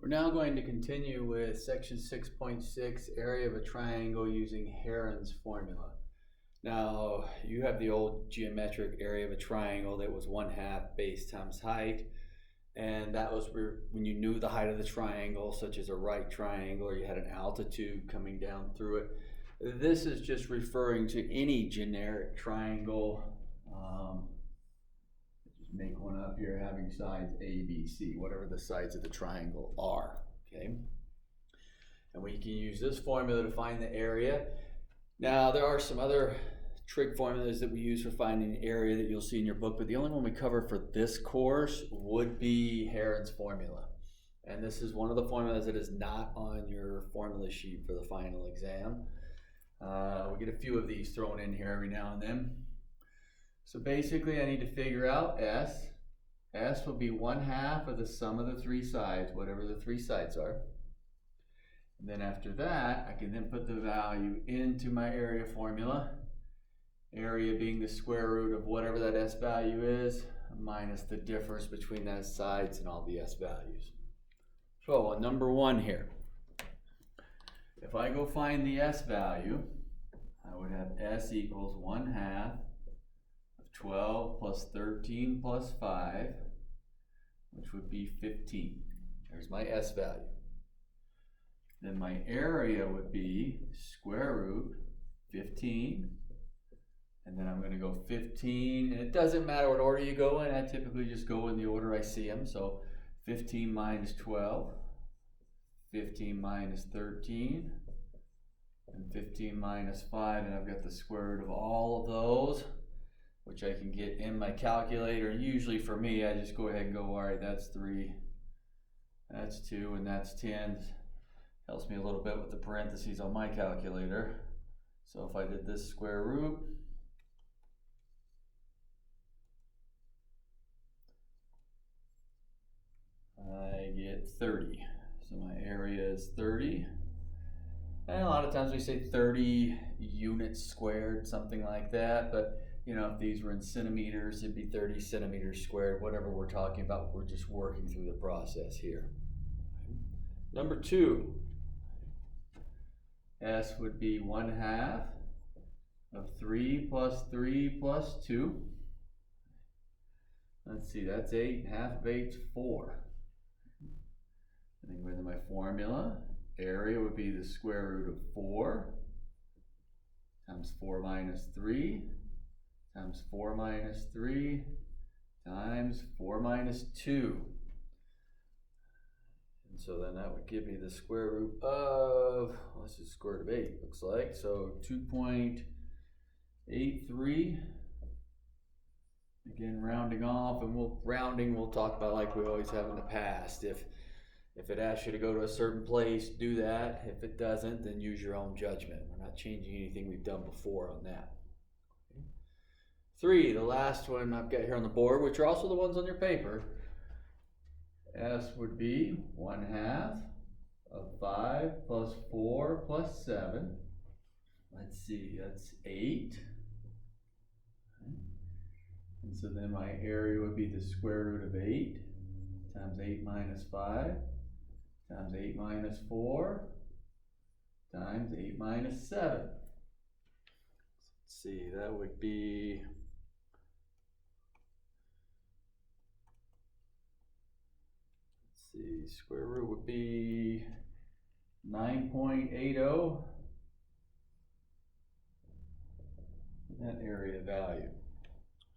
We're now going to continue with section 6.6, area of a triangle using Heron's formula. Now, you have the old geometric area of a triangle that was 1/2 base times height. And that was when you knew the height of the triangle, such as a right triangle, or you had an altitude coming down through it. This is just referring to any generic triangle. Just make one up here having sides A, B, C, whatever the sides of the triangle are, okay? And we can use this formula to find the area. Now, there are some other trig formulas that we use for finding the area that you'll see in your book, but the only one we cover for this course would be Heron's formula. And this is one of the formulas that is not on your formula sheet for the final exam. We get a few of these thrown in here every now and then. So basically I need to figure out S. S will be 1/2 of the sum of the three sides, whatever the three sides are. And then after that, I can then put the value into my area formula. Area being the square root of whatever that S value is, minus the difference between those sides and all the S values. So on number 1 here, if I go find the S value, I would have S equals 1/2 of 12 plus 13 plus 5, which would be 15. There's my S value. Then my area would be square root 15. And then I'm going to go 15, and it doesn't matter what order you go in. I typically just go in the order I see them. So 15 minus 12, 15 minus 13, and 15 minus 5, and I've got the square root of all of those, which I can get in my calculator. Usually for me, I just go ahead and go, all right, that's 3, that's 2, and that's 10. Helps me a little bit with the parentheses on my calculator. So if I did this square root, I get 30. So my area is 30. And a lot of times we say 30 units squared, something like that. But you know, if these were in centimeters, it'd be 30 centimeters squared, whatever we're talking about. We're just working through the process here. Number 2. S would be 1/2 of 3 plus 3 plus 2. Let's see, that's 8. 1/2 of 8 is 4. And then go into my formula. Area would be the square root of 4 times 4 minus 3 times 4 minus 3 times 4 minus 2. And so then that would give me the square root of, well, this is square root of 8, looks like. So 2.83. Again, rounding off, and we'll talk about like we always have in the past. If it asks you to go to a certain place, do that. If it doesn't, then use your own judgment. We're not changing anything we've done before on that. 3, the last one I've got here on the board, which are also the ones on your paper. S would be 1/2 of 5 plus 4 plus 7. Let's see, that's 8. And so then my area would be the square root of 8 times 8 minus 5 times 8 minus 4 times 8 minus 7. Let's see, that would be, square root would be 9.80. That area value.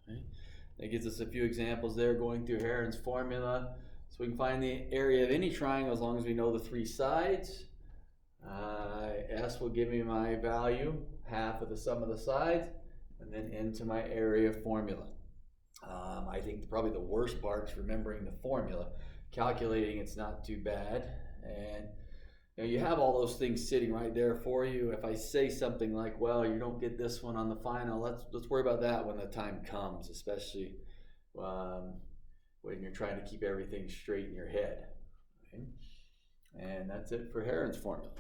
Okay. That gives us a few examples there going through Heron's formula. So we can find the area of any triangle as long as we know the three sides. S will give me my value, 1/2 of the sum of the sides, and then into my area formula. I think probably the worst part is remembering the formula. Calculating, it's not too bad. And you know, you have all those things sitting right there for you. If I say something like, well, you don't get this one on the final, let's worry about that when the time comes, especially when you're trying to keep everything straight in your head. Okay? And that's it for Heron's formula.